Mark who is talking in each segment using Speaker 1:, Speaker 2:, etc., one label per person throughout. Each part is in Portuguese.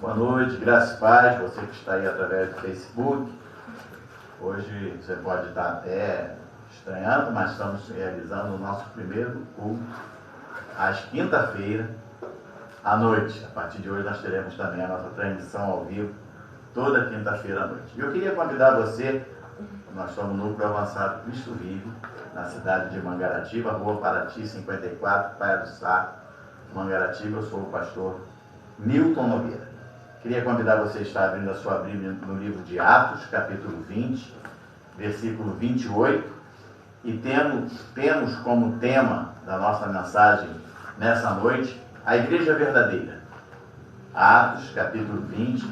Speaker 1: Boa noite, graças e paz, você que está aí através do Facebook. Hoje você pode estar até estranhando, mas estamos realizando o nosso primeiro culto às quinta-feira à noite. A partir de hoje nós teremos também a nossa transmissão ao vivo toda quinta-feira à noite. E eu queria convidar você, nós somos no Núcleo Avançado Cristo Vive, na cidade de Mangaratiba, Rua Paraty 54, Praia do Saco, Mangaratiba. Eu sou o pastor Milton Nogueira. Queria convidar você a estar abrindo a sua Bíblia no livro de Atos, capítulo 20, versículo 28, e temos como tema da nossa mensagem nessa noite a Igreja Verdadeira. Atos, capítulo 20,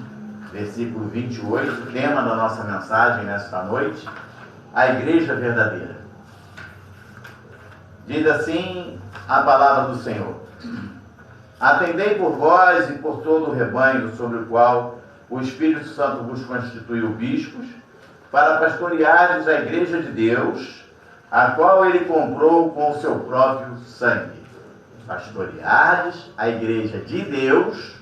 Speaker 1: versículo 28, tema da nossa mensagem nesta noite, a Igreja Verdadeira. Diz assim a palavra do Senhor: atendei por vós e por todo o rebanho sobre o qual o Espírito Santo vos constituiu bispos, para pastoreares a igreja de Deus, a qual ele comprou com o seu próprio sangue. Pastoreares a igreja de Deus,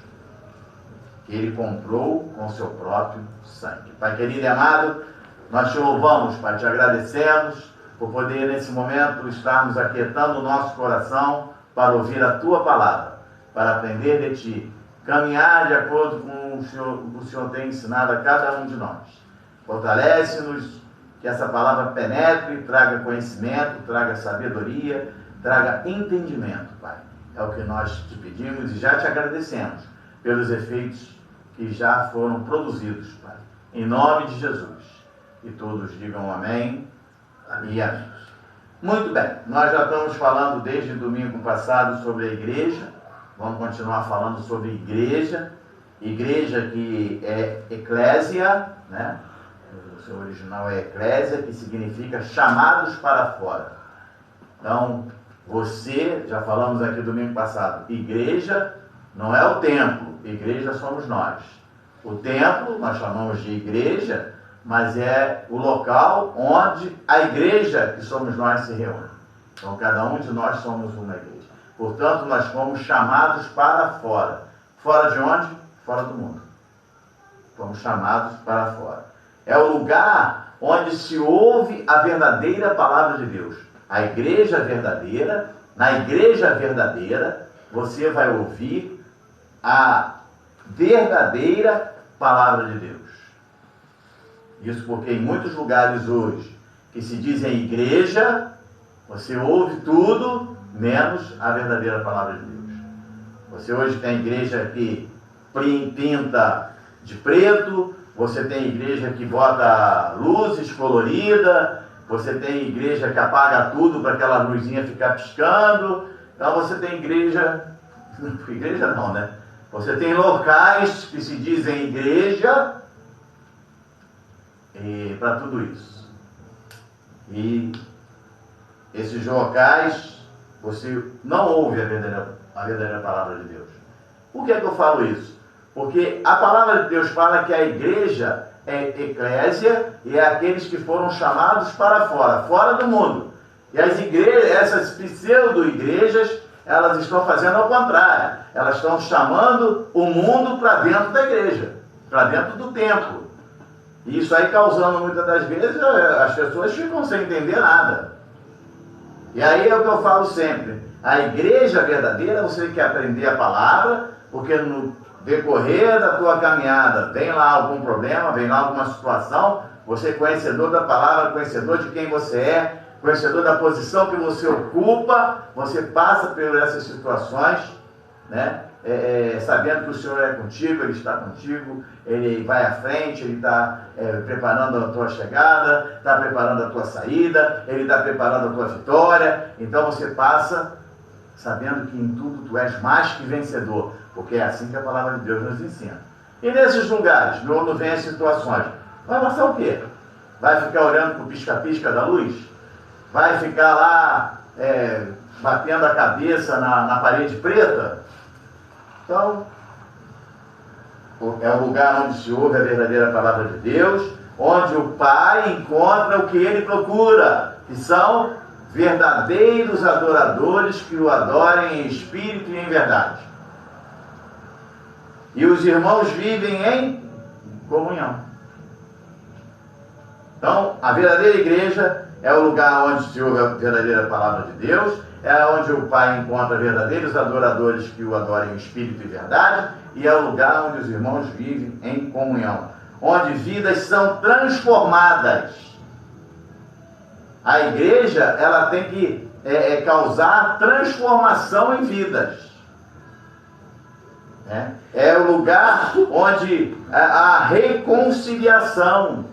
Speaker 1: que ele comprou com o seu próprio sangue. Pai querido e amado, nós te louvamos, Pai, te agradecemos por poder nesse momento estarmos aquietando o nosso coração para ouvir a tua palavra, para aprender de Ti, caminhar de acordo com o que o Senhor tem ensinado a cada um de nós. Fortalece-nos, que essa palavra penetre, traga conhecimento, traga sabedoria, traga entendimento, Pai. É o que nós te pedimos e já te agradecemos pelos efeitos que já foram produzidos, Pai. Em nome de Jesus. E todos digam amém e amém. Muito bem, nós já estamos falando desde domingo passado sobre a igreja. Vamos continuar falando sobre igreja que é eclésia, né? O seu original é eclésia, que significa chamados para fora. Então, você, já falamos aqui domingo passado, igreja não é o templo, igreja somos nós. O templo nós chamamos de igreja, mas é o local onde a igreja que somos nós se reúne. Então, cada um de nós somos uma igreja. Portanto, nós fomos chamados para fora. Fora de onde? Fora do mundo. Fomos chamados para fora. É o lugar onde se ouve a verdadeira palavra de Deus. A igreja verdadeira, na igreja verdadeira, você vai ouvir a verdadeira palavra de Deus. Isso porque em muitos lugares hoje que se dizem igreja, você ouve tudo menos a verdadeira palavra de Deus. Você hoje tem igreja que pinta de preto, você tem igreja que bota luzes coloridas, você tem igreja que apaga tudo para aquela luzinha ficar piscando. Então você tem igreja não, né? Você tem locais que se dizem igreja e para tudo isso. E esses locais você não ouve a verdadeira palavra de Deus. Por que eu falo isso? Porque a palavra de Deus fala que a igreja é eclésia e é aqueles que foram chamados para fora, fora do mundo. E as igrejas, essas pseudo-igrejas, elas estão fazendo ao contrário. Elas estão chamando o mundo para dentro da igreja, para dentro do templo. E isso aí causando muitas das vezes as pessoas ficam sem entender nada. E aí é o que eu falo sempre. A igreja verdadeira, você tem que aprender a palavra, porque no decorrer da tua caminhada, vem lá algum problema, vem lá alguma situação, você é conhecedor da palavra, conhecedor de quem você é, conhecedor da posição que você ocupa, você passa por essas situações, né? Sabendo que o Senhor é contigo, Ele está contigo, Ele vai à frente, Ele está preparando a tua chegada, está preparando a tua saída, Ele está preparando a tua vitória. Então você passa sabendo que em tudo tu és mais que vencedor, porque é assim que a palavra de Deus nos ensina. E nesses lugares, quando vem as situações, vai passar o quê? Vai ficar olhando para o pisca-pisca da luz? Vai ficar lá batendo a cabeça na parede preta? Então, é o lugar onde se ouve a verdadeira palavra de Deus, onde o Pai encontra o que Ele procura, que são verdadeiros adoradores que o adorem em espírito e em verdade. E os irmãos vivem em comunhão. Então, a verdadeira igreja é o lugar onde se ouve a verdadeira palavra de Deus, é onde o Pai encontra verdadeiros adoradores que o adorem em espírito e verdade, e é o lugar onde os irmãos vivem em comunhão, onde vidas são transformadas. A igreja, ela tem que causar transformação em vidas. É o lugar onde há reconciliação.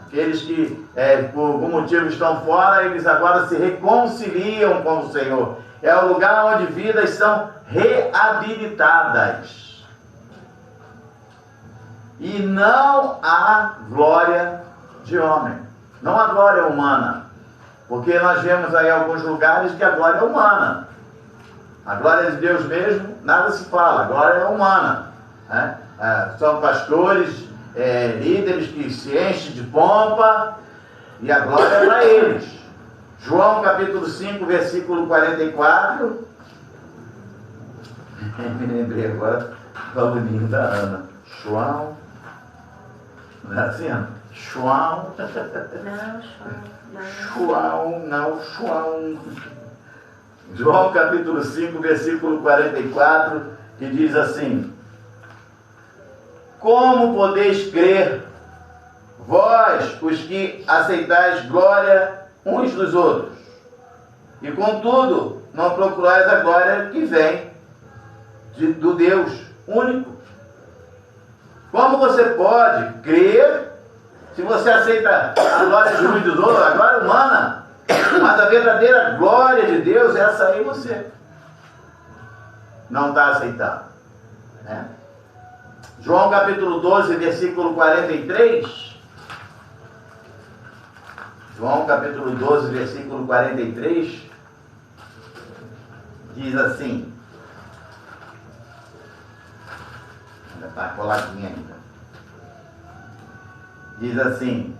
Speaker 1: Aqueles que, por algum motivo, estão fora, eles agora se reconciliam com o Senhor. É o lugar onde vidas são reabilitadas. E não há glória de homem. Não há glória humana. Porque nós vemos aí alguns lugares que a glória é humana. A glória de Deus mesmo, nada se fala. A glória é humana. São pastores, líderes que se enchem de pompa, e a glória é para eles. João capítulo 5, versículo 44. Me lembrei agora do aluninho da Ana. João. Não é assim, Ana? João. João. João capítulo 5, versículo 44, que diz assim: como podeis crer, vós, os que aceitais glória uns dos outros, e contudo não procurais a glória que vem do Deus único? Como você pode crer se você aceita a glória de uns dos outros, a glória humana, mas a verdadeira glória de Deus, essa aí você não está aceitando, né? João capítulo 12, versículo 43. João capítulo 12, versículo 43. Diz assim. Ainda está coladinha ainda. Diz assim: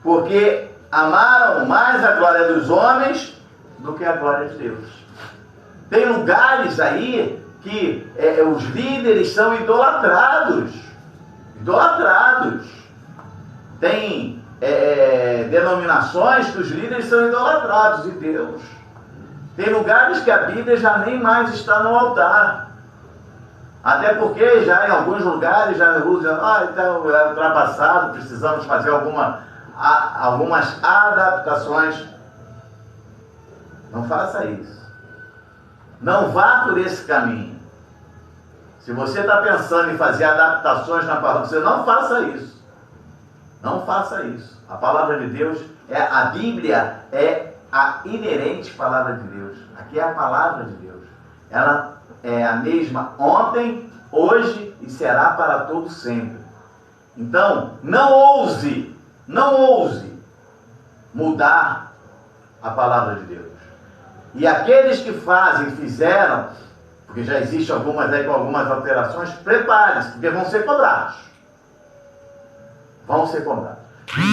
Speaker 1: porque amaram mais a glória dos homens do que a glória de Deus. Tem lugares aí que os líderes são idolatrados. Tem denominações que os líderes são idolatrados de Deus. Tem lugares que a Bíblia já nem mais está no altar. Até porque já em alguns lugares já usam, então é ultrapassado, precisamos fazer algumas adaptações. Não faça isso. Não vá por esse caminho. Se você está pensando em fazer adaptações na palavra, você não faça isso. Não faça isso. A palavra de Deus, a Bíblia é a inerente palavra de Deus. Aqui é a palavra de Deus. Ela é a mesma ontem, hoje e será para todo sempre. Então, não ouse mudar a palavra de Deus. E aqueles que fizeram, porque já existem algumas aí com algumas alterações, prepare-se, porque vão ser cobrados.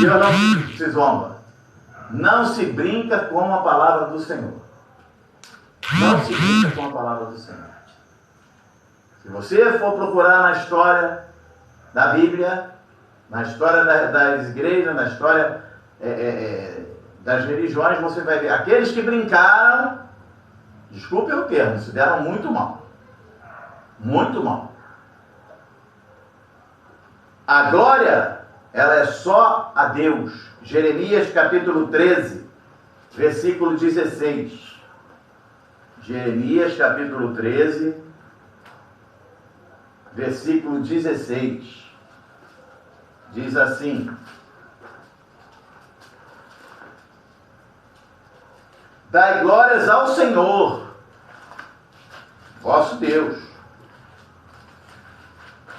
Speaker 1: Deus não se zomba. Não se brinca com a palavra do Senhor. Não se brinca com a palavra do Senhor. Se você for procurar na história da Bíblia, na história das igrejas, na história das religiões, você vai ver aqueles que brincaram, desculpem o termo, se deram muito mal. Muito mal. A glória, ela é só a Deus. Jeremias capítulo 13, versículo 16. Jeremias capítulo 13, versículo 16. Diz assim: dai glórias ao Senhor, vosso Deus,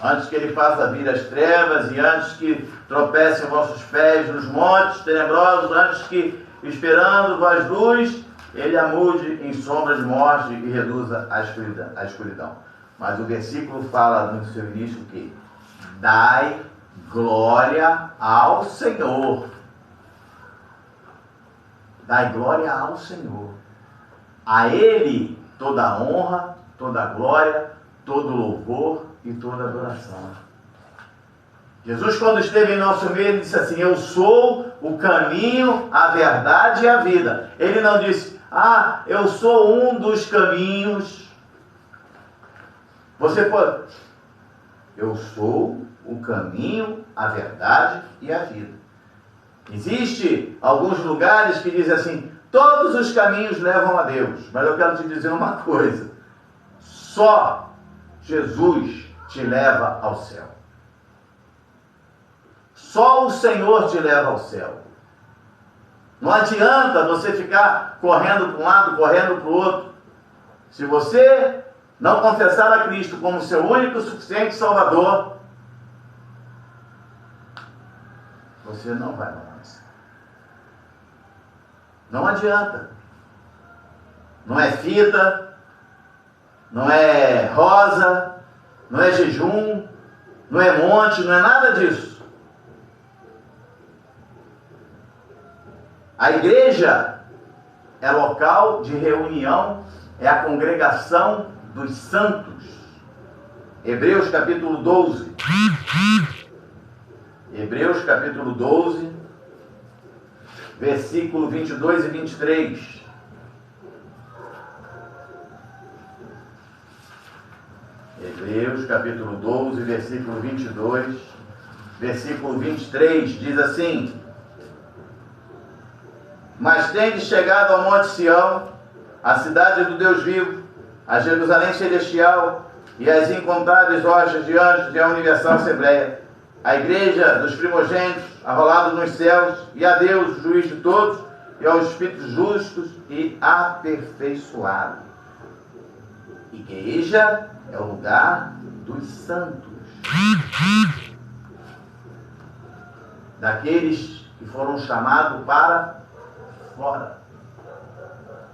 Speaker 1: antes que Ele faça vir as trevas e antes que tropecem vossos pés nos montes tenebrosos, antes que, esperando vós luz, Ele a mude em sombra de morte e reduza a escuridão. Mas o versículo fala no seu início que dai glória ao Senhor. Dai glória ao Senhor. A Ele toda a honra, toda a glória, todo o louvor e toda adoração. Jesus, quando esteve em nosso meio, ele disse assim: eu sou o caminho, a verdade e a vida. Ele não disse: eu sou um dos caminhos. Você pode... Eu sou o caminho, a verdade e a vida. Existe alguns lugares que dizem assim: todos os caminhos levam a Deus. Mas eu quero te dizer uma coisa: só Jesus te leva ao céu. Só o Senhor te leva ao céu. Não adianta você ficar correndo para um lado, correndo para o outro. Se você não confessar a Cristo como seu único e suficiente Salvador, você não vai mais. Não adianta. Não é fita, não é rosa, não é jejum, não é monte, não é nada disso. A igreja é local de reunião, é a congregação dos santos. Hebreus capítulo 12. Hebreus capítulo 12, versículo 22 e 23. Hebreus capítulo 12, versículo 22, versículo 23, diz assim: mas tendes chegado ao monte Sião, a cidade do Deus vivo, a Jerusalém celestial e as incontáveis rochas de anjos e a universal assembleia, a igreja dos primogênitos, arrolados nos céus, e a Deus, juiz de todos, e aos espíritos justos e aperfeiçoados. Igreja é o lugar dos santos, daqueles que foram chamados para fora.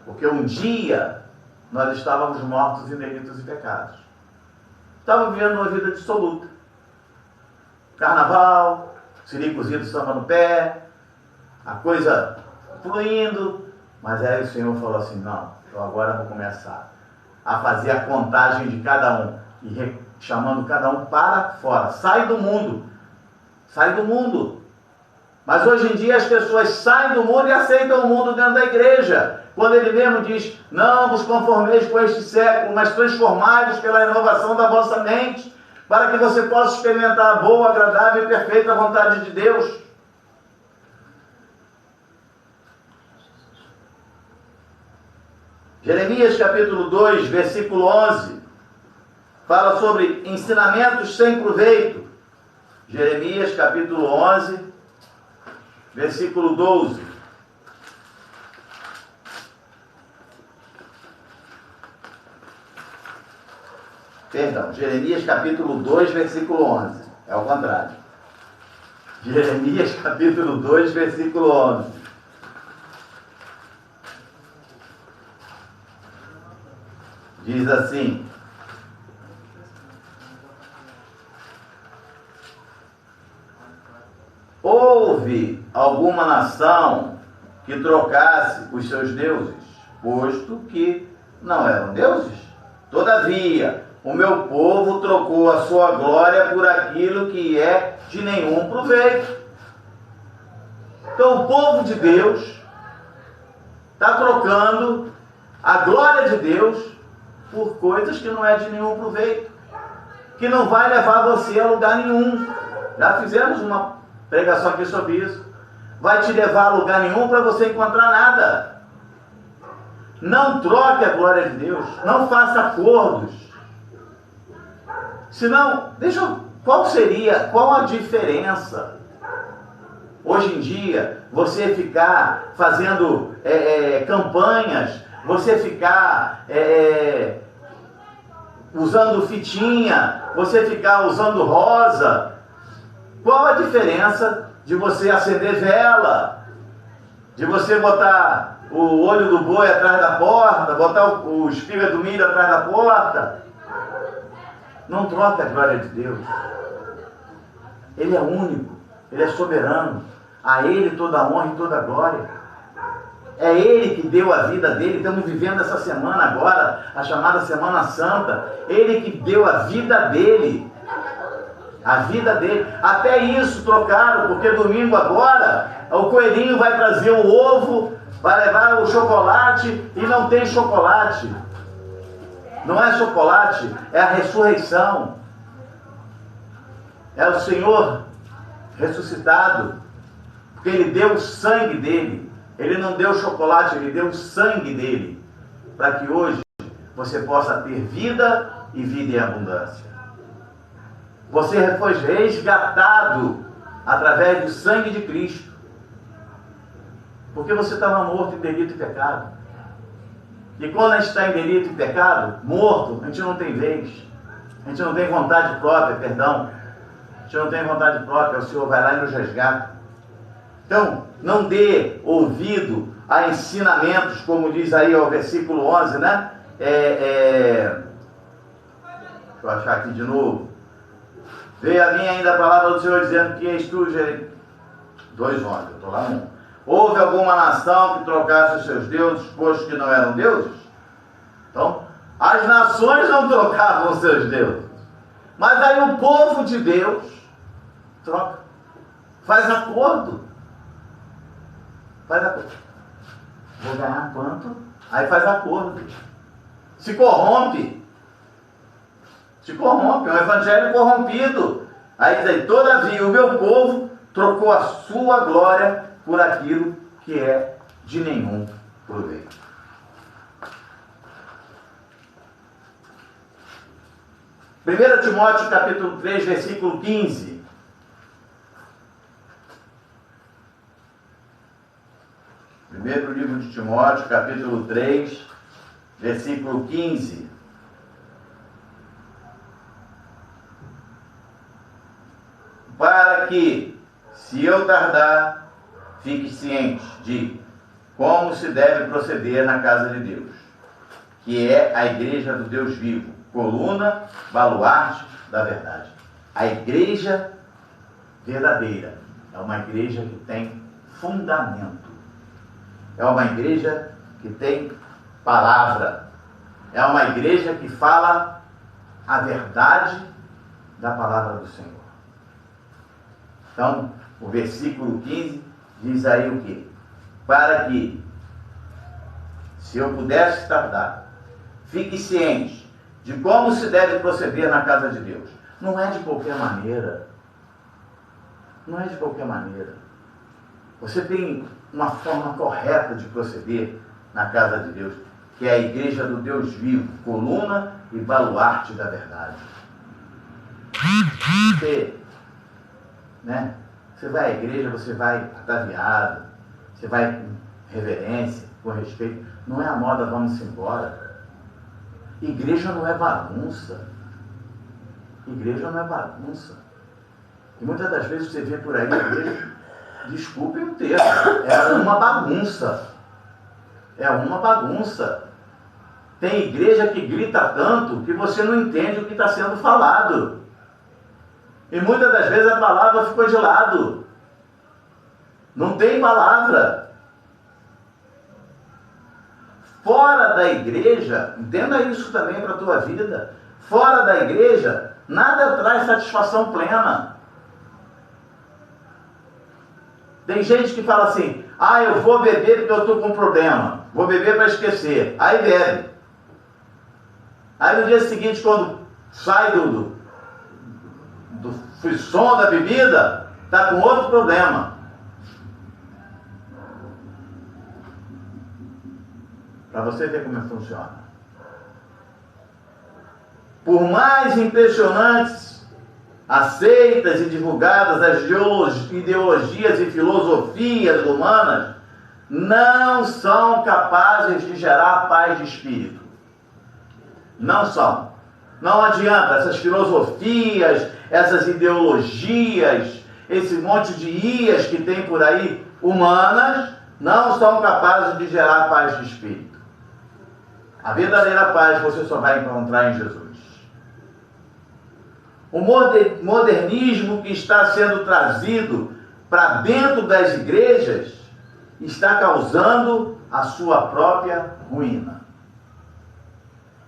Speaker 1: Porque um dia nós estávamos mortos em delitos e pecados. Estávamos vivendo uma vida dissoluta. Carnaval, siri cozido, samba no pé, a coisa fluindo. Mas aí o Senhor falou assim: não, eu agora vou começar a fazer a contagem de cada um e chamando cada um para fora. Sai do mundo. Sai do mundo. Mas hoje em dia as pessoas saem do mundo e aceitam o mundo dentro da igreja. Quando ele mesmo diz: não vos conformeis com este século, mas transformai-vos pela renovação da vossa mente, para que você possa experimentar a boa, agradável e perfeita vontade de Deus. Jeremias capítulo 2, versículo 11, fala sobre ensinamentos sem proveito. Jeremias capítulo 11, versículo 12. Perdão, Jeremias capítulo 2, versículo 11. É o contrário. Jeremias capítulo 2, versículo 11. Diz assim: houve alguma nação que trocasse os seus deuses, posto que não eram deuses? Todavia, o meu povo trocou a sua glória por aquilo que é de nenhum proveito. Então o povo de Deus está trocando a glória de Deus por coisas que não é de nenhum proveito, que não vai levar você a lugar nenhum. Já fizemos uma pregação aqui sobre isso. Vai te levar a lugar nenhum para você encontrar nada. Não troque a glória de Deus, não faça acordos. Senão, qual a diferença? Hoje em dia, você ficar fazendo campanhas, você ficar usando fitinha, você ficar usando rosa. Qual a diferença de você acender vela, de você botar o olho do boi atrás da porta, botar o espiga do milho atrás da porta? Não troca a glória de Deus. Ele é único, Ele é soberano. A Ele toda a honra e toda a glória. É Ele que deu a vida dele. Estamos vivendo essa semana agora, a chamada Semana Santa. Ele que deu a vida dele. A vida dele. Até isso trocaram, porque domingo agora, o coelhinho vai trazer o ovo, vai levar o chocolate e não tem chocolate. Não é chocolate, é a ressurreição. É o Senhor ressuscitado. Porque Ele deu o sangue dele. Ele não deu chocolate, Ele deu o sangue dele. Para que hoje você possa ter vida e vida em abundância. Você foi resgatado através do sangue de Cristo. Porque você estava morto em delito e pecado. E quando a gente está em delito e pecado, morto, a gente não tem vez. A gente não tem vontade própria, perdão. A gente não tem vontade própria, o Senhor vai lá e nos resgata. Então, não dê ouvido a ensinamentos, como diz aí o versículo 11, né? Deixa eu achar aqui de novo. Veio a mim ainda a palavra do Senhor dizendo que és tu, 2:11, eu estou lá no 1. Houve alguma nação que trocasse os seus deuses, posto que não eram deuses? Então, as nações não trocavam os seus deuses. Mas aí o povo de Deus troca. Faz acordo. Faz acordo. Vou ganhar quanto? Aí faz acordo. Se corrompe. Se corrompe. É um evangelho corrompido. Aí diz aí, todavia o meu povo trocou a sua glória por aquilo que é de nenhum proveito. Primeiro Timóteo capítulo 3, versículo 15. Primeiro livro de Timóteo, capítulo 3, versículo 15. Para que, se eu tardar, fique ciente de como se deve proceder na casa de Deus, que é a igreja do Deus vivo, coluna, baluarte da verdade. A igreja verdadeira é uma igreja que tem fundamento. É uma igreja que tem palavra. É uma igreja que fala a verdade da palavra do Senhor. Então, o versículo 15 diz aí o quê? Para que, se eu pudesse tardar, fique ciente de como se deve proceder na casa de Deus. Não é de qualquer maneira. Não é de qualquer maneira. Você tem uma forma correta de proceder na casa de Deus, que é a igreja do Deus vivo, coluna e baluarte da verdade. Você vai à igreja, você vai ataviado, você vai com reverência, com respeito. Não é a moda, vamos embora. Igreja não é bagunça. Igreja não é bagunça. E muitas das vezes você vê por aí a igreja, desculpem o termo, é uma bagunça. É uma bagunça. Tem igreja que grita tanto que você não entende o que está sendo falado. E muitas das vezes a palavra ficou de lado. Não tem palavra. Fora da igreja, entenda isso também para a tua vida. Fora da igreja, nada traz satisfação plena. Tem gente que fala assim, eu vou beber porque eu estou com problema. Vou beber para esquecer. Aí bebe. Aí no dia seguinte, quando sai do frisson da bebida, está com outro problema. Para você ver como funciona. Por mais impressionantes, aceitas e divulgadas as ideologias e filosofias humanas, não são capazes de gerar paz de espírito. Não são. Não adianta, essas filosofias, essas ideologias, esse monte de ias que tem por aí, humanas, não são capazes de gerar paz de espírito. A verdadeira paz você só vai encontrar em Jesus. O modernismo que está sendo trazido para dentro das igrejas está causando a sua própria ruína.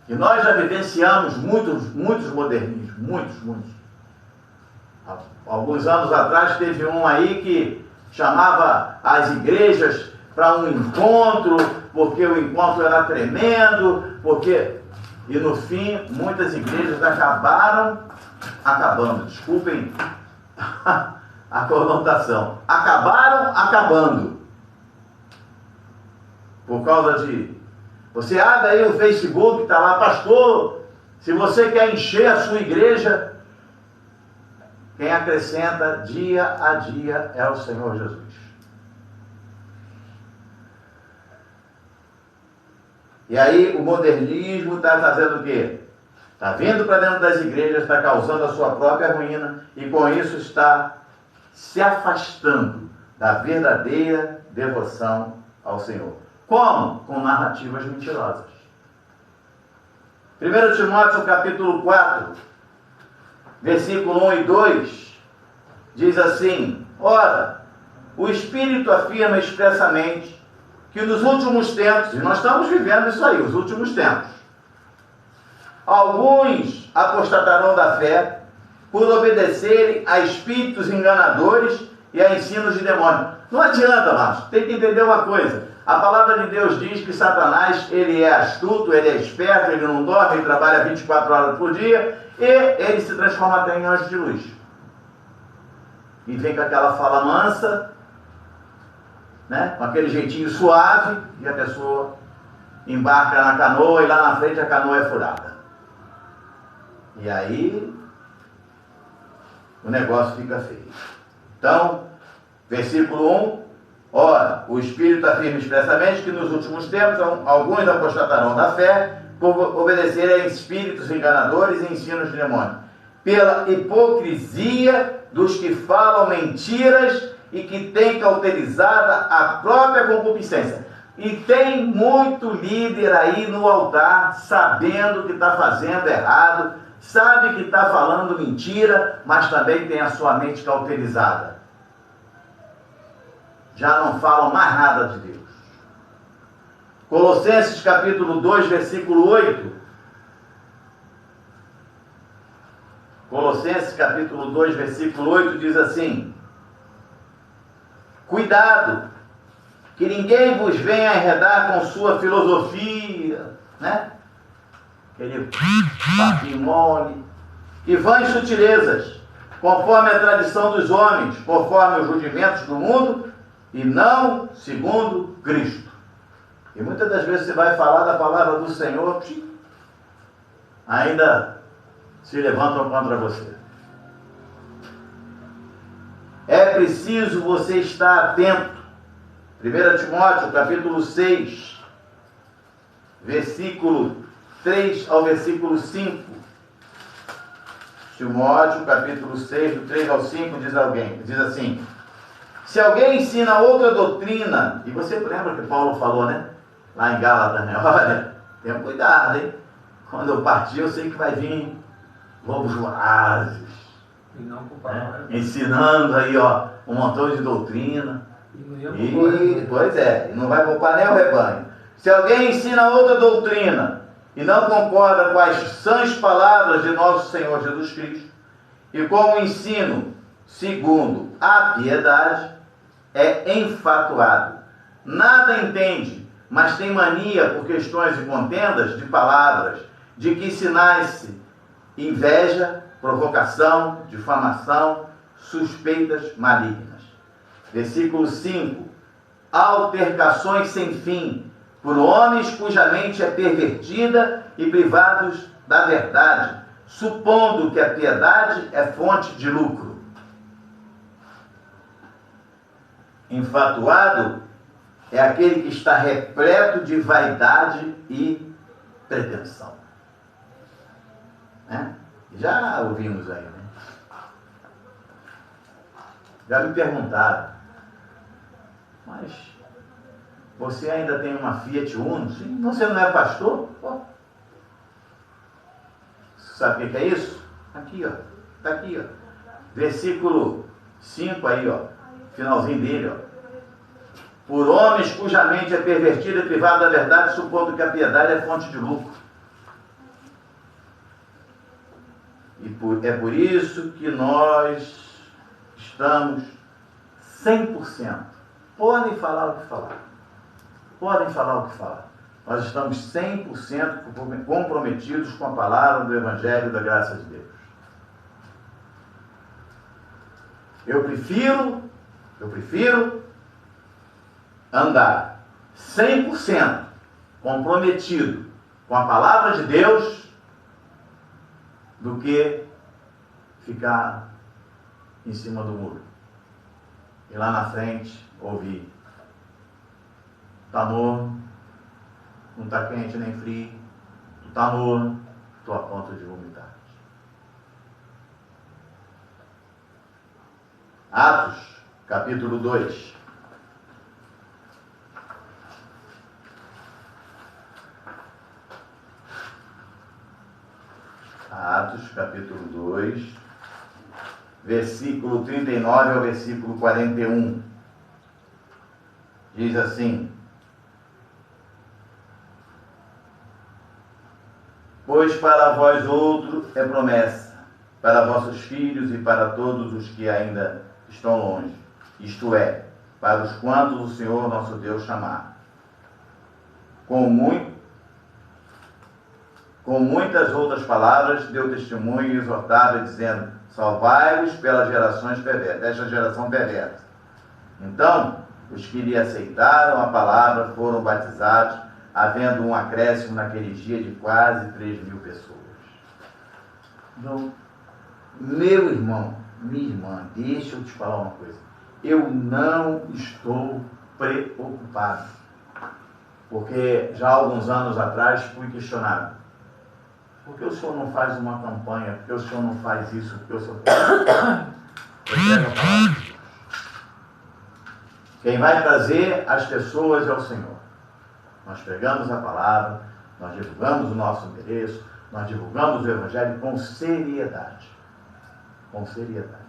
Speaker 1: E nós já vivenciamos muitos modernismos, muitos. Alguns anos atrás teve um aí que chamava as igrejas para um encontro, porque o encontro era tremendo, e no fim muitas igrejas acabando, desculpem a conotação, acabaram acabando. Por causa de... Você abre aí o Facebook, está lá, pastor, se você quer encher a sua igreja, quem acrescenta dia a dia é o Senhor Jesus. E aí o modernismo está fazendo o quê? Está vindo para dentro das igrejas, está causando a sua própria ruína e com isso está se afastando da verdadeira devoção ao Senhor. Como? Com narrativas mentirosas. 1 Timóteo capítulo 4, versículo 1 e 2, diz assim: ora, o Espírito afirma expressamente que nos últimos tempos, e nós estamos vivendo isso aí, os últimos tempos, alguns apostatarão da fé por obedecerem a espíritos enganadores e a ensinos de demônios. Não adianta, amados, tem que entender uma coisa. A palavra de Deus diz que Satanás, ele é astuto, ele é esperto, ele não dorme, ele trabalha 24 horas por dia, e ele se transforma até em anjo de luz. E vem com aquela fala mansa, né? Com aquele jeitinho suave, e a pessoa embarca na canoa e lá na frente a canoa é furada. E aí o negócio fica feio. Então, versículo 1, ora, o Espírito afirma expressamente que nos últimos tempos alguns apostatarão da fé por obedecerem a espíritos enganadores e ensinos de demônio, pela hipocrisia dos que falam mentiras e que têm cauterizada a própria concupiscência. E tem muito líder aí no altar, sabendo que está fazendo errado, sabe que está falando mentira, mas também tem a sua mente cauterizada. Já não falam mais nada de Deus. Colossenses capítulo 2, versículo 8. Colossenses capítulo 2, versículo 8 diz assim: cuidado, que ninguém vos venha enredar com sua filosofia, né? Aquele papinho mole, e vãs sutilezas, conforme a tradição dos homens, conforme os rudimentos do mundo, e não segundo Cristo. E muitas das vezes você vai falar da palavra do Senhor, ainda se levantam contra você. É preciso você estar atento. 1 Timóteo capítulo 6, versículo 3 ao versículo 5. Timóteo capítulo 6, do 3 ao 5, diz assim: se alguém ensina outra doutrina, e você lembra que Paulo falou, né? Lá em Gálatas, né? Olha, tenha cuidado, hein? Quando eu partir, eu sei que vai vir lobos vorazes,
Speaker 2: e não né?
Speaker 1: Ensinando aí, ó, um montão de doutrina. Pois é, e não vai poupar nem o rebanho. Se alguém ensina outra doutrina e não concorda com as sãs palavras de nosso Senhor Jesus Cristo, e com o ensino segundo a piedade, é enfatuado, nada entende, mas tem mania por questões e contendas de palavras, de que se nasce inveja, provocação, difamação, suspeitas malignas. Versículo 5: altercações sem fim, por homens cuja mente é pervertida e privados da verdade, supondo que a piedade é fonte de lucro. Enfatuado é aquele que está repleto de vaidade e pretensão. Né? Já ouvimos aí, né? Já me perguntaram, mas você ainda tem uma Fiat Uno? Sim, você não é pastor? Pô. Sabe o que é isso? Aqui, ó. Está aqui, ó. Versículo 5 aí, ó. Finalzinho dele, ó. por homens cuja mente é pervertida e privada da verdade, supondo que a piedade é fonte de lucro. É por isso que nós estamos 100%. Podem falar o que falar. Podem falar o que falar. Nós estamos 100% comprometidos com a palavra do Evangelho da graça de Deus. Eu prefiro andar 100% comprometido com a palavra de Deus do que ficar em cima do muro. E lá na frente ouvir: tá morno, não tá quente nem frio, tu tá morno, tô a ponto de vomitar. Atos, capítulo 2. Atos, capítulo 2, versículo 39 ao versículo 41. Diz assim: pois para vós outro é promessa, para vossos filhos e para todos os que ainda estão longe, isto é, para os quantos o Senhor nosso Deus chamar. Com muitas outras palavras deu testemunho e exortava, dizendo: salvai-vos pelas gerações perversas, desta geração perversa. Então, os que lhe aceitaram a palavra foram batizados, havendo um acréscimo naquele dia de quase 3.000 pessoas. Então, meu irmão, minha irmã, deixa eu te falar uma coisa. Eu não estou preocupado, porque já há alguns anos atrás fui questionado: por que o senhor não faz uma campanha? Por que o senhor não faz isso? Por que o senhor faz? Eu pego a palavra de Deus. Quem vai trazer as pessoas é o Senhor. Nós pegamos a palavra, nós divulgamos o nosso endereço, nós divulgamos o Evangelho com seriedade. Com seriedade.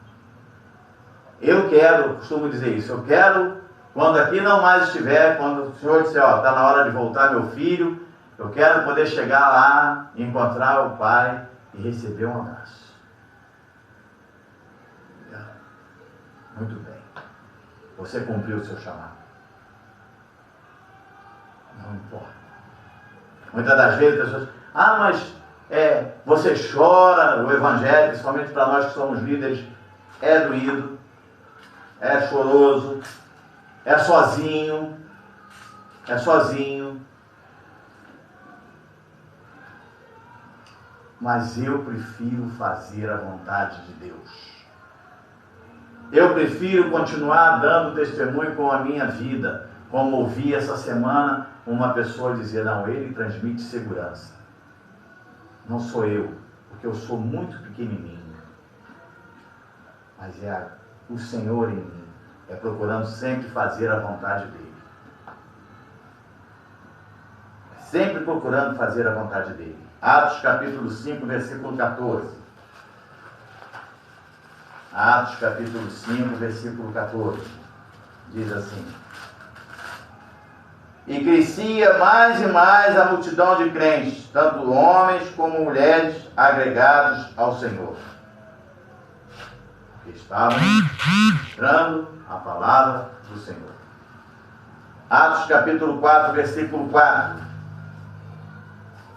Speaker 1: Eu costumo dizer isso, eu quero, quando aqui não mais estiver, quando o Senhor disser: ó, está na hora de voltar meu filho, eu quero poder chegar lá, encontrar o Pai e receber um abraço. Muito bem. Você cumpriu o seu chamado. Não importa. Muitas das vezes as pessoas: mas você chora. O Evangelho, principalmente para nós que somos líderes, é doído, é choroso, é sozinho. Mas eu prefiro fazer a vontade de Deus. Eu prefiro continuar dando testemunho com a minha vida, como ouvi essa semana uma pessoa dizer: não, ele transmite segurança. Não sou eu, porque eu sou muito pequenininho. Mas é o Senhor em mim, é procurando sempre fazer a vontade dele. Sempre procurando fazer a vontade dele. Atos capítulo 5, versículo 14. Atos capítulo 5, versículo 14. Diz assim: e crescia mais e mais a multidão de crentes, tanto homens como mulheres, agregados ao Senhor, que estavam ministrando a palavra do Senhor. Atos capítulo 4, versículo 4.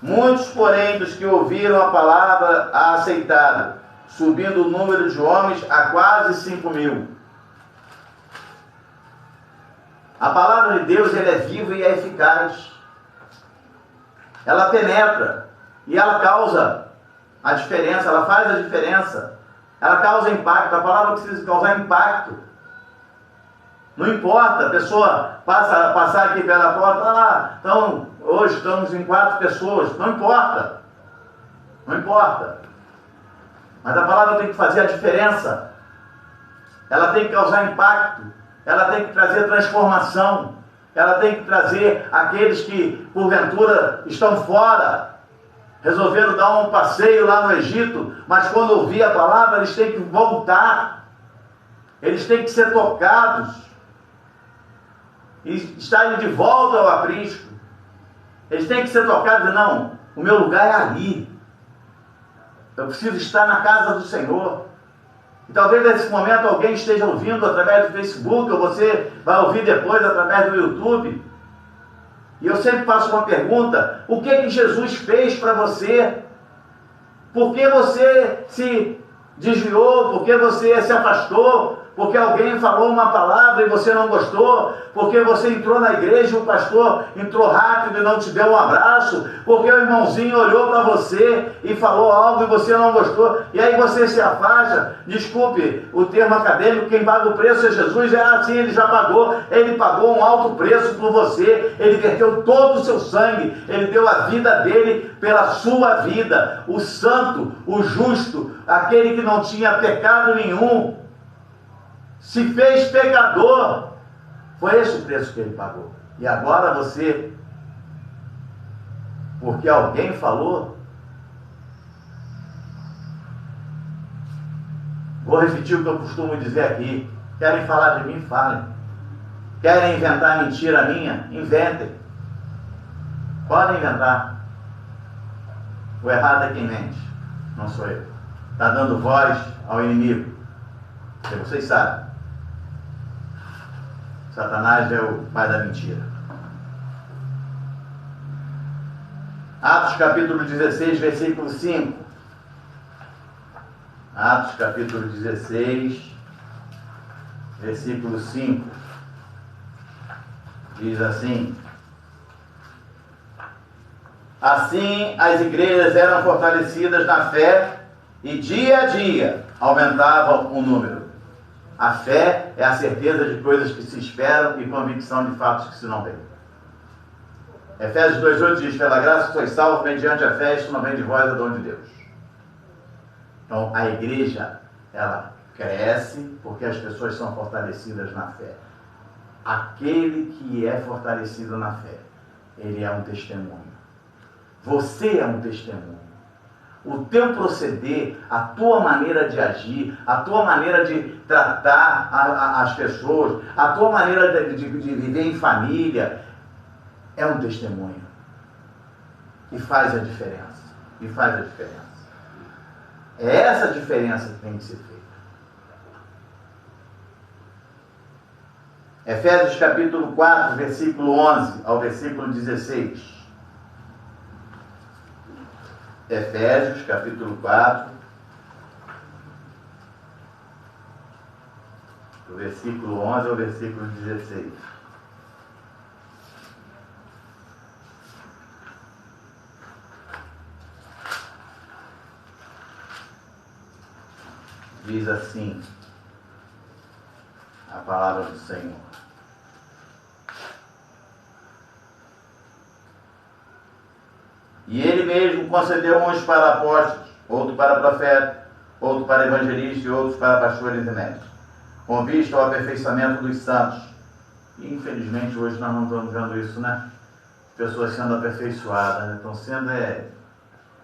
Speaker 1: Muitos, porém, dos que ouviram a palavra a aceitaram, subindo o número de homens a quase 5.000. A palavra de Deus, ela é viva e é eficaz. Ela penetra e ela causa a diferença, ela faz a diferença. Ela causa impacto. A palavra precisa causar impacto. Não importa, a pessoa passar aqui pela porta, então hoje estamos em 4 pessoas. Não importa. Não importa. Mas a palavra tem que fazer a diferença. Ela tem que causar impacto. Ela tem que trazer transformação. Ela tem que trazer aqueles que, porventura, estão fora. Resolveram dar um passeio lá no Egito, mas quando ouvir a palavra, eles têm que voltar. Eles têm que ser tocados. e estarem de volta ao aprisco. Eles têm que ser tocados e não, o meu lugar é ali. Eu preciso estar na casa do Senhor. E talvez nesse momento alguém esteja ouvindo através do Facebook, ou você vai ouvir depois através do YouTube. E eu sempre faço uma pergunta: o que Jesus fez para você? Por que você se desviou? Por que você se afastou? Porque alguém falou uma palavra e você não gostou? Porque você entrou na igreja e o pastor entrou rápido e não te deu um abraço? Porque o irmãozinho olhou para você e falou algo e você não gostou? E aí você se afasta? Desculpe o termo acadêmico, quem paga o preço é Jesus. É assim, ele já pagou. Ele pagou um alto preço por você. Ele verteu todo o seu sangue. Ele deu a vida dele pela sua vida. O santo, o justo, aquele que não tinha pecado nenhum, se fez pecador. Foi esse o preço que ele pagou. E agora você, porque alguém falou, vou repetir o que eu costumo dizer aqui: querem falar de mim? Falem. Querem inventar mentira minha? Inventem. Podem inventar. O errado é quem mente, não sou eu. Está dando voz ao inimigo, porque vocês sabem, Satanás é o pai da mentira. Atos capítulo 16, versículo 5. Atos capítulo 16, versículo 5. Diz assim: assim as igrejas eram fortalecidas na fé e dia a dia aumentava o número. A fé é a certeza de coisas que se esperam e convicção de fatos que se não veem. Efésios 2,8 diz: pela graça sois salvos mediante a fé, isto não vem de vós, é dom de Deus. Então a igreja, ela cresce porque as pessoas são fortalecidas na fé. Aquele que é fortalecido na fé, ele é um testemunho. Você é um testemunho. O teu proceder, a tua maneira de agir, a tua maneira de tratar as pessoas, a tua maneira de viver em família, é um testemunho. E faz a diferença. E faz a diferença. É essa diferença que tem que ser feita. Efésios capítulo 4, versículo 11 ao versículo 16. Efésios capítulo 4, do versículo 11 ao versículo 16. Diz assim a palavra do Senhor: e ele mesmo concedeu uns para apóstolos, outros para profetas, outros para evangelistas e outros para pastores e mestres, com vista ao aperfeiçoamento dos santos. E infelizmente hoje nós não estamos vendo isso, né? Pessoas sendo aperfeiçoadas, né? Estão sendo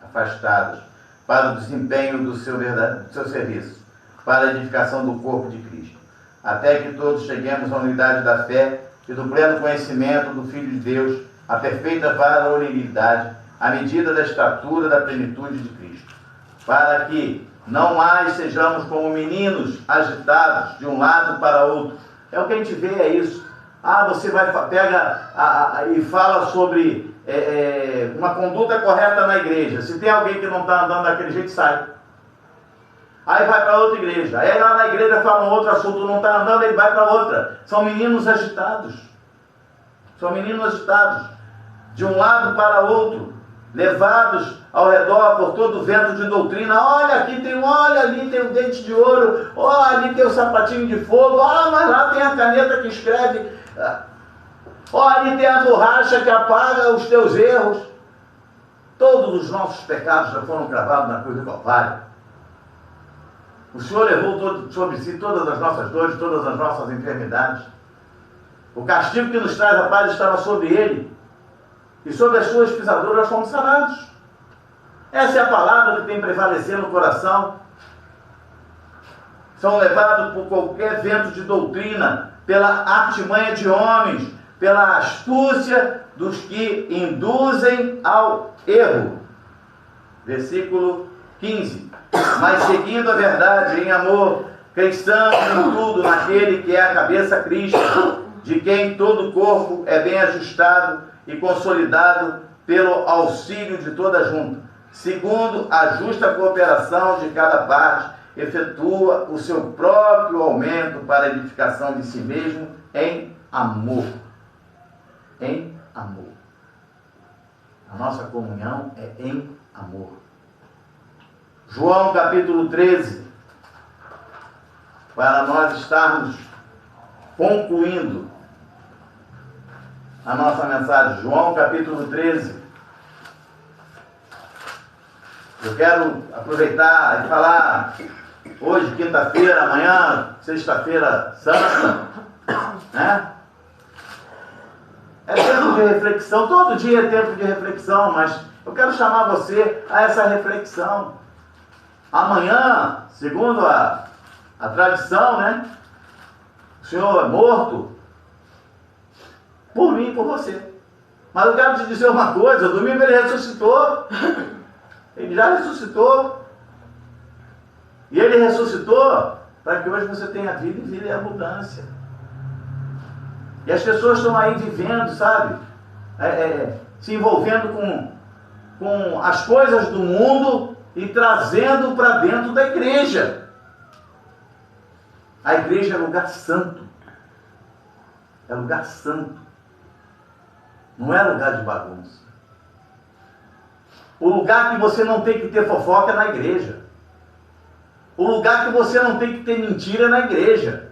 Speaker 1: afastadas para o desempenho do seu serviço, para a edificação do corpo de Cristo, até que todos cheguemos à unidade da fé e do pleno conhecimento do Filho de Deus, a perfeita varonilidade, à medida da estatura da plenitude de Cristo, para que não mais sejamos como meninos agitados de um lado para outro. É o que a gente vê, é isso. Você pega e fala sobre uma conduta correta na igreja. Se tem alguém que não está andando daquele jeito, sai. Aí vai para outra igreja. Aí lá na igreja fala um outro assunto, não está andando, ele vai para outra. São meninos agitados. São meninos agitados. De um lado para outro. Levados ao redor por todo o vento de doutrina. Olha, aqui tem olha, ali tem o dente de ouro. Olha, ali tem o sapatinho de fogo. Olha, mas lá tem a caneta que escreve. Olha, ali tem a borracha que apaga os teus erros. Todos os nossos pecados já foram cravados na cruz do Calvário. O Senhor levou sobre si todas as nossas dores, todas as nossas enfermidades. O castigo que nos traz a paz estava sobre Ele. E sobre as suas pisaduras nós fomos sarados. Essa é a palavra que tem prevalecido no coração. São levados por qualquer vento de doutrina, pela artimanha de homens, pela astúcia dos que induzem ao erro. Versículo 15. Mas seguindo a verdade em amor, cresçamos em tudo naquele que é a cabeça, Cristo, de quem todo o corpo é bem ajustado e consolidado pelo auxílio de toda junta, segundo a justa cooperação de cada parte, efetua o seu próprio aumento para a edificação de si mesmo em amor. Em amor. A nossa comunhão é em amor. João capítulo 13, para nós estarmos concluindo a nossa mensagem. João capítulo 13. Eu quero aproveitar e falar hoje, quinta-feira, amanhã, sexta-feira santa, né? É tempo de reflexão, todo dia é tempo de reflexão, mas eu quero chamar você a essa reflexão. Amanhã, segundo a tradição, né? O Senhor é morto por mim e por você. Mas eu quero te dizer uma coisa, domingo ele ressuscitou. Ele já ressuscitou. E ele ressuscitou para que hoje você tenha vida e vida em abundância. E as pessoas estão aí vivendo, sabe? Se envolvendo com as coisas do mundo e trazendo para dentro da igreja. A igreja é lugar santo. É lugar santo. Não é lugar de bagunça. O lugar que você não tem que ter fofoca é na igreja. O lugar que você não tem que ter mentira é na igreja.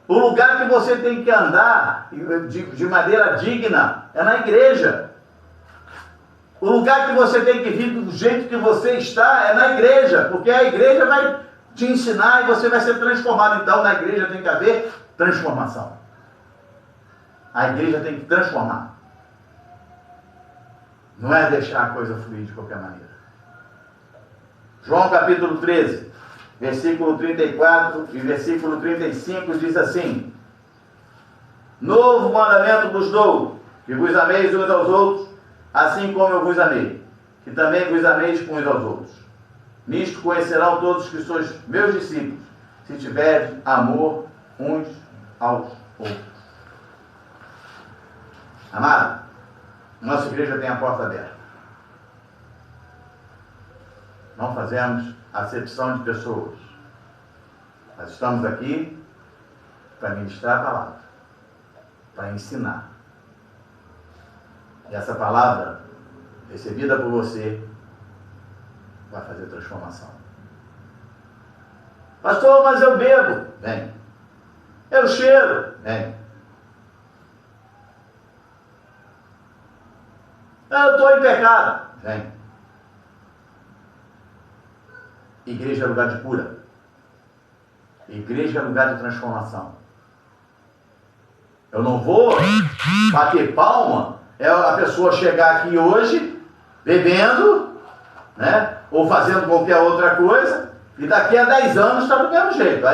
Speaker 1: O lugar que você tem que andar de maneira digna é na igreja. O lugar que você tem que vir do jeito que você está é na igreja, porque a igreja vai te ensinar e você vai ser transformado. Então, na igreja tem que haver transformação. A igreja tem que transformar. Não é deixar a coisa fluir de qualquer maneira. João capítulo 13, versículo 34 e versículo 35 diz assim: Novo mandamento vos dou, que vos ameis uns aos outros, assim como eu vos amei, que também vos ameis uns aos outros. Nisto conhecerão todos que sois meus discípulos, se tiverdes amor uns aos outros. Amado, nossa igreja tem a porta aberta. Não fazemos acepção de pessoas. Nós estamos aqui para ministrar a palavra, para ensinar. E essa palavra, recebida por você, vai fazer transformação. Pastor, mas eu bebo. Vem. Eu cheiro. Vem. Eu estou em pecado. Vem. Igreja é lugar de cura. Igreja é lugar de transformação. Eu não vou bater palma, é a pessoa chegar aqui hoje, bebendo, né? Ou fazendo qualquer outra coisa, e daqui a 10 anos está do mesmo jeito.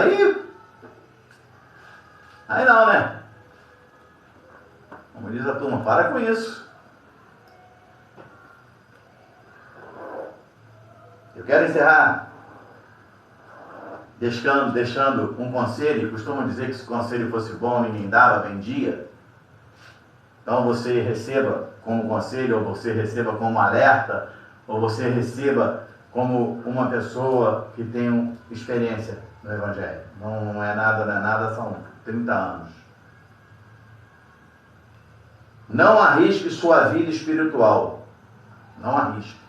Speaker 1: Aí não, né? Como diz a turma, para com isso. Eu quero encerrar deixando um conselho. Costumam dizer que se o conselho fosse bom, ninguém dava, vendia. Então você receba como conselho, ou você receba como alerta, ou você receba como uma pessoa que tem experiência no Evangelho. Não é nada, são 30 anos. Não arrisque sua vida espiritual. Não arrisque.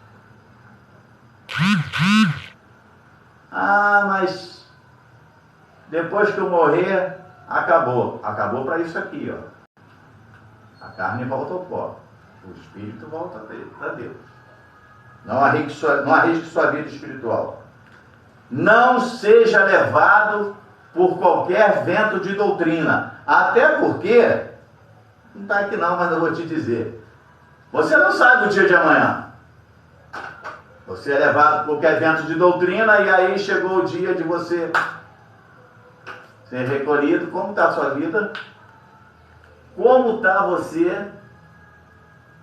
Speaker 1: Mas depois que eu morrer, acabou. Acabou para isso aqui, ó. A carne volta ao pó. O espírito volta para Deus. Não arrisque sua vida espiritual. Não seja levado por qualquer vento de doutrina. Até porque, não está aqui não, mas eu vou te dizer. Você não sabe o dia de amanhã. Você é levado por qualquer vento de doutrina e aí chegou o dia de você ser recolhido. Como está a sua vida? Como está você?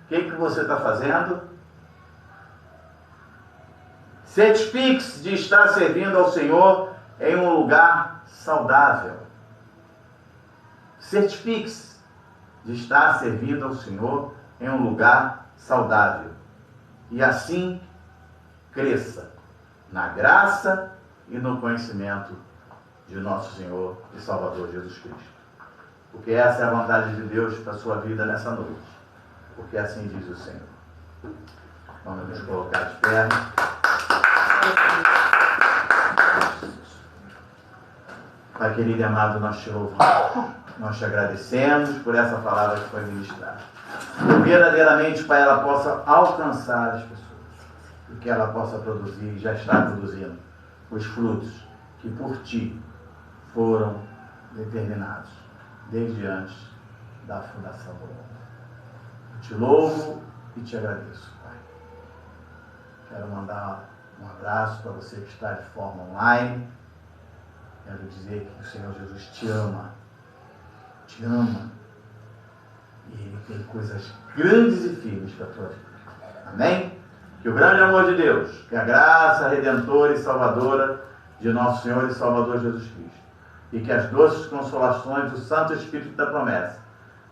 Speaker 1: O que você está fazendo? Certifique-se de estar servindo ao Senhor em um lugar saudável. Certifique-se de estar servindo ao Senhor em um lugar saudável. E assim cresça na graça e no conhecimento de nosso Senhor e Salvador Jesus Cristo. Porque essa é a vontade de Deus para a sua vida nessa noite. Porque assim diz o Senhor. Vamos nos colocar de pé. Pai querido e amado, nós te louvamos. Nós te agradecemos por essa palavra que foi ministrada. Que verdadeiramente, Pai, ela possa alcançar as pessoas. E que ela possa produzir, já está produzindo, os frutos que por ti foram determinados desde antes da fundação do mundo. Eu te louvo e te agradeço, Pai. Quero mandar um abraço para você que está de forma online. Quero dizer que o Senhor Jesus te ama. Te ama. E Ele tem coisas grandes e firmes para a tua vida. Amém? Que o grande amor de Deus, que a graça redentora e salvadora de nosso Senhor e Salvador Jesus Cristo, e que as doces consolações do Santo Espírito da promessa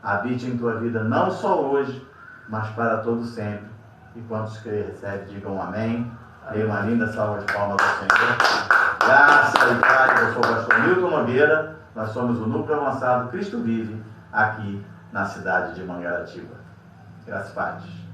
Speaker 1: habite em tua vida não só hoje, mas para todo sempre. E quantos que recebem, digam amém. Dê uma linda salva de palmas ao Senhor. Graça e paz. Eu sou o pastor Milton Nogueira. Nós somos o Núcleo Avançado Cristo Vive, aqui na cidade de Mangaratiba. Graças a Deus.